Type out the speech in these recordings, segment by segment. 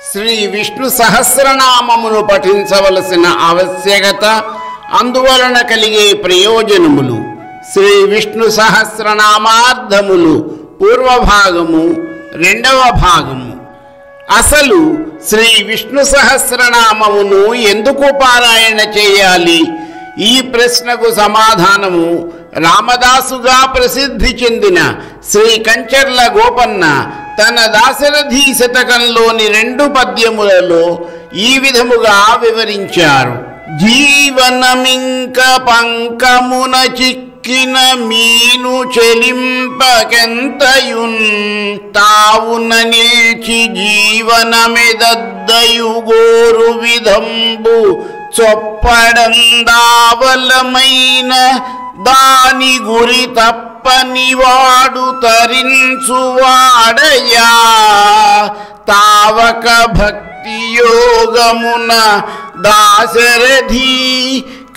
శ్రీ విష్ణు సహస్రనామమును పఠించవలసిన ఆవశ్యకత, అందువలన కలిగే ప్రయోజనములు. శ్రీ విష్ణు సహస్రనామార్థములు పూర్వభాగము, రెండవ భాగము. అసలు శ్రీ విష్ణు సహస్రనామమును ఎందుకు పారాయణ చేయాలి? ఈ ప్రశ్నకు సమాధానము రామదాసుగా ప్రసిద్ధి చెందిన శ్రీ కంచర్ల గోపన్న తన దాశరథి శతకంలోని 2 పద్యములలో ఈ విధముగా వివరించారు. జీవనమింక పంకమున చిక్కిన మీను చెలింపకెంతయున్ తావున నిల్చి జీవనమెదద్దయుగోరు విధంబు చొప్పడందావలమైన దాని గురి తప్పనివాడు తరించువాడయా తావక భక్తి యోగమున దాశరథి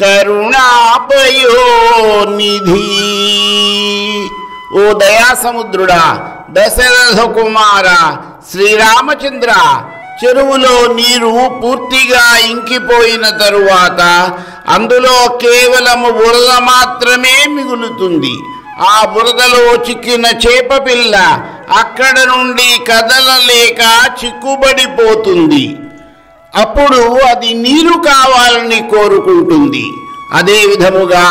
కరుణాపయోనిధి. ఓ దయాసముద్రుడా, దశరథ కుమార, శ్రీరామచంద్ర, చెరువులో నీరు పూర్తిగా ఇంకిపోయిన తరువాత అందులో కేవలము బురద మాత్రమే మిగులుతుంది. ఆ బురదలో చిక్కిన చేప పిల్ల అక్కడ నుండి కదలలేక చిక్కుబడిపోతుంది. అప్పుడు అది నీరు కావాలని కోరుకుంటుంది. అదే విధముగా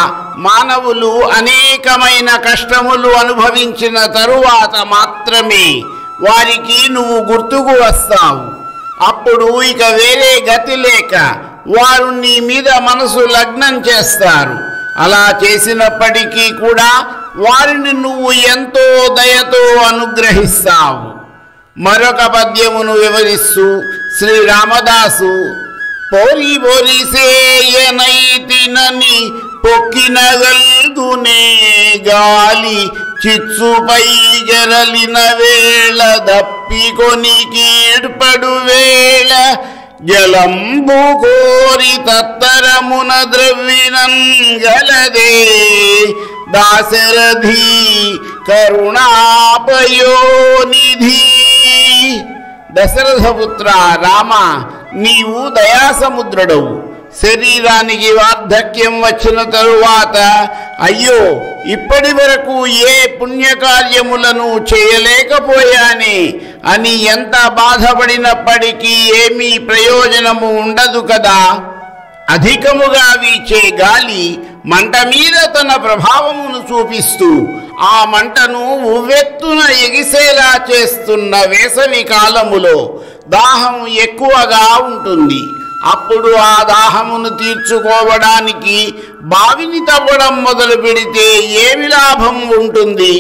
మానవులు అనేకమైన కష్టములు అనుభవించిన తరువాత మాత్రమే వారికి నువ్వు గుర్తుకు వస్తావు. అప్పుడు ఇక వేరే గతి లేక వారు నీ మీద మనసు లగ్నం చేస్తారు. అలా చేసినప్పటికీ కూడా వారిని నువ్వు ఎంతో దయతో అనుగ్రహిస్తావు. మరొక పద్యమును వివరిస్తూ శ్రీ రామదాసు పోరి బొరిసేయనైతినని పొక్కినగల్గునే గాలి చిచ్చుపై జరలిన వేళ దప్పికొని కీడ్పడు వేళ జలంబు కోరి తత్తరమున ద్రవ్వినం గలదే దాశరథి కరుణాపయోనిధి. దశరథపుత్ర రామ, నీవు దయాసముద్రుడవు. శరీరానికి వార్ధక్యం వచ్చిన తరువాత అయ్యో ఇప్పటి వరకు ఏ పుణ్యకార్యములను చేయలేకపోయానే అని ఎంత బాధపడినప్పటికీ ఏమీ ప్రయోజనము ఉండదు కదా. అధికముగా వీచే గాలి మంట మీద తన ప్రభావమును చూపిస్తూ ఆ మంటను ఉవ్వెత్తున ఎగిసేలా చేస్తున్న వేసవి కాలములో దాహం ఎక్కువగా ఉంటుంది. అప్పుడు ఆ దాహమును తీర్చుకోవడానికి బావిని తవ్వడం మొదలు పెడితే ఏమి లాభం ఉంటుంది?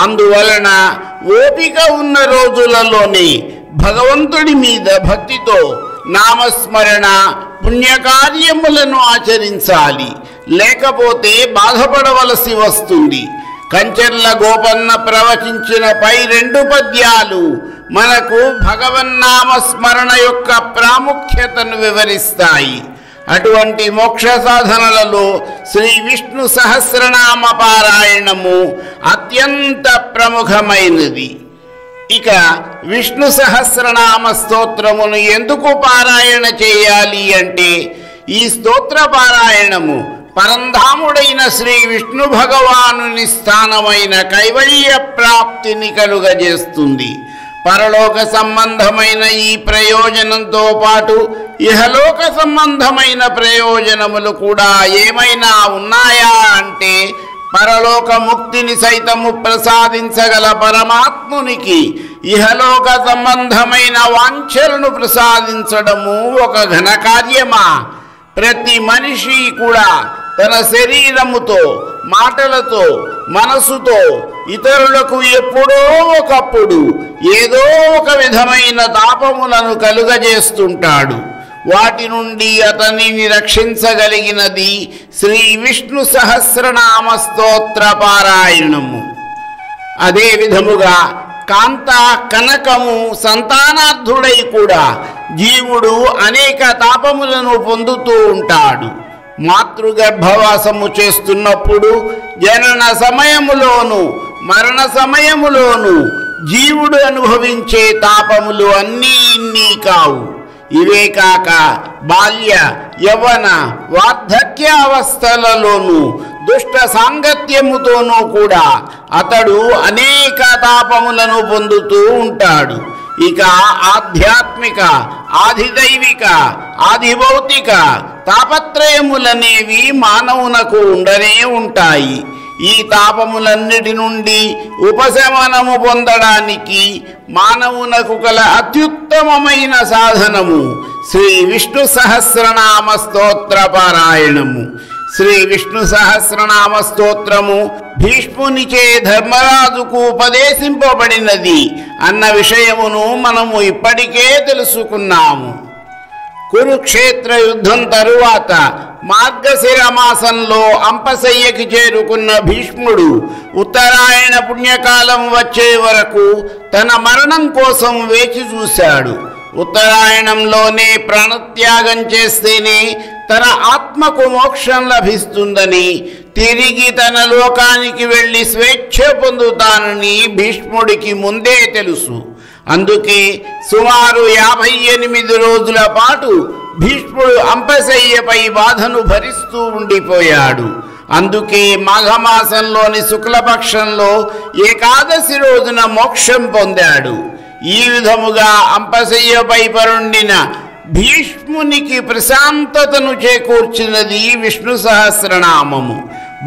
అందువలన ఓపిక ఉన్న రోజులలోనే భగవంతుడి మీద భక్తితో నామస్మరణ పుణ్యకార్యములను ఆచరించాలి. లేకపోతే బాధపడవలసి వస్తుంది. కంచర్ల గోపన్న ప్రవచించిన పై 2 పద్యాలు మనకు భగవన్నామస్మరణ యొక్క ప్రాముఖ్యతను వివరిస్తాయి. అటువంటి మోక్ష సాధనలలో శ్రీ విష్ణు సహస్రనామ పారాయణము అత్యంత ప్రముఖమైనది. ఇక విష్ణు సహస్రనామ స్తోత్రమును ఎందుకు పారాయణ చేయాలి అంటే, ఈ స్తోత్ర పారాయణము పరంధాముడైన శ్రీ విష్ణు భగవానుని స్థానమైన కైవల్య ప్రాప్తిని కలుగజేస్తుంది. పరలోక సంబంధమైన ఈ ప్రయోజనంతో పాటు ఇహలోక సంబంధమైన ప్రయోజనములు కూడా ఏమైనా ఉన్నాయా అంటే, పరలోక ముక్తిని సైతము ప్రసాదించగల పరమాత్మునికి ఇహలోక సంబంధమైన వాంఛలను ప్రసాదించడము ఒక ఘనకార్యమా? ప్రతి మనిషి కూడా తన శరీరముతో మాటలతో మనసుతో ఇతరులకు ఎప్పుడో ఒకప్పుడు ఏదో ఒక విధమైన తాపములను కలుగజేస్తుంటాడు. వాటి నుండి అతనిని రక్షించగలిగినది శ్రీ విష్ణు సహస్రనామ స్తోత్ర పారాయణము. అదే విధముగా కాంత కనకము సంతానార్థుడై కూడా జీవుడు అనేక తాపములను పొందుతూ ఉంటాడు. మాతృగర్భవాసము చేస్తున్నప్పుడు జనన సమయములోను మరణ సమయములోను జీవుడు అనుభవించే తాపములు అన్నీ ఇన్ని కావు. ఇవే కాక బాల్య యవ్వన వార్ధక్య అవస్థలలోనూ దుష్ట సాంగత్యముతోనూ కూడా అతడు అనేక తాపములను పొందుతూ ఉంటాడు. ఇక ఆధ్యాత్మిక ఆధిదైవిక ఆధిభౌతిక తాపత్రయములనేవి మానవునకు ఉండనే ఉంటాయి. ఈ తాపములన్నిటి నుండి ఉపశమనము పొందడానికి మానవునకు గల అత్యుత్తమమైన సాధనము శ్రీ విష్ణు సహస్రనామ స్తోత్ర పారాయణము. శ్రీ విష్ణు సహస్రనామ స్తోత్రము భీష్మునిచే ధర్మరాజుకు ఉపదేశింపబడినది అన్న విషయమును మనము ఇప్పటికే తెలుసుకున్నాము. కురుక్షేత్ర యుద్ధం తరువాత మార్గశిర మాసంలో అంపశయ్యకి చేరుకున్న భీష్ముడు ఉత్తరాయణ పుణ్యకాలం వచ్చే వరకు తన మరణం కోసం వేచి చూశాడు. ఉత్తరాయణంలోనే ప్రాణత్యాగం చేస్తేనే తన ఆత్మకు మోక్షం లభిస్తుందని, తిరిగి తన లోకానికి వెళ్ళి స్వేచ్ఛ పొందుతానని భీష్ముడికి ముందే తెలుసు. అందుకే సుమారు 58 రోజుల పాటు భీష్ముడు అంపశయ్యపై బాధను భరిస్తూ ఉండిపోయాడు. అందుకే మాఘమాసంలోని శుక్లపక్షంలో ఏకాదశి రోజున మోక్షం పొందాడు. ఈ విధముగా అంపశయ్యపై పరుండిన భీష్మునికి ప్రశాంతతను చేకూర్చినది విష్ణు సహస్రనామము.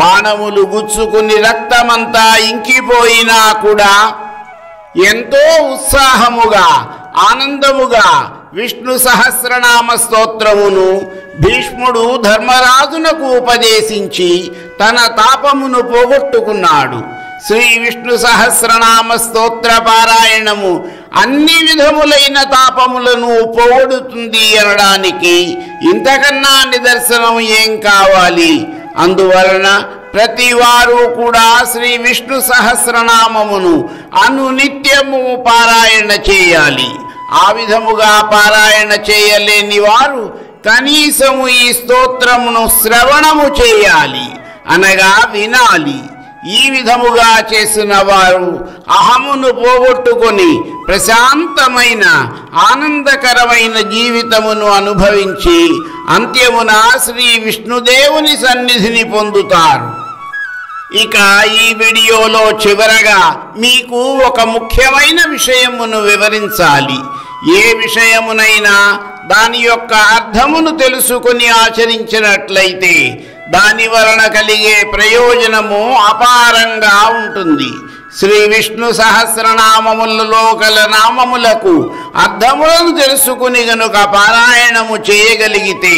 బాణములు గుచ్చుకుని రక్తమంతా ఇంకిపోయినా కూడా ఎంతో ఉత్సాహముగా ఆనందముగా విష్ణు సహస్రనామ స్తోత్రమును భీష్ముడు ధర్మరాజునకు ఉపదేశించి తన తాపమును పోగొట్టుకున్నాడు. శ్రీ విష్ణు సహస్రనామ స్తోత్ర పారాయణము అన్ని విధములైన తాపములను పోగొడుతుంది అనడానికి ఇంతకన్నా నిదర్శనం ఏం కావాలి? అందువలన ప్రతి వారు కూడా శ్రీ విష్ణు సహస్రనామమును అనునిత్యము పారాయణ చేయాలి. ఆ విధముగా పారాయణ చేయలేని వారు కనీసము ఈ స్తోత్రమును శ్రవణము చేయాలి, అనగా వినాలి. ఈ విధముగా చేసిన వారు అహమును పోగొట్టుకొని ప్రశాంతమైన ఆనందకరమైన జీవితమును అనుభవించి అంత్యమున శ్రీ విష్ణుదేవుని సన్నిధిని పొందుతారు. ఇక ఈ వీడియోలో చివరగా మీకు ఒక ముఖ్యమైన విషయమును వివరించాలి. ఏ విషయమునైనా దాని యొక్క అర్థమును తెలుసుకుని ఆచరించినట్లయితే దాని వలన కలిగే ప్రయోజనము అపారంగా ఉంటుంది. శ్రీ విష్ణు సహస్రనామములలో గల నామములకు అర్థములను తెలుసుకుని గనుక పారాయణము చేయగలిగితే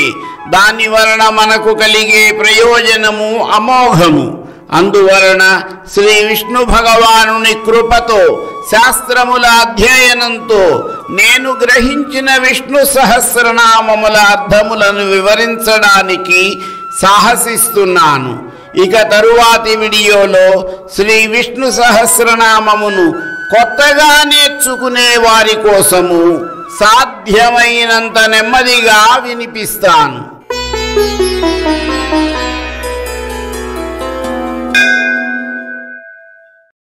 దాని వలన మనకు కలిగే ప్రయోజనము అమోఘము. అందువలన శ్రీ విష్ణు భగవానుని కృపతో శాస్త్రముల అధ్యయనంతో నేను గ్రహించిన విష్ణు సహస్రనామముల అర్థములను వివరించడానికి సాహసిస్తున్నాను. ఇక తరువాతి వీడియోలో శ్రీ విష్ణు సహస్రనామమును కొత్తగా నేర్చుకునే వారి కోసము సాధ్యమైనంత నెమ్మదిగా వినిపిస్తాను.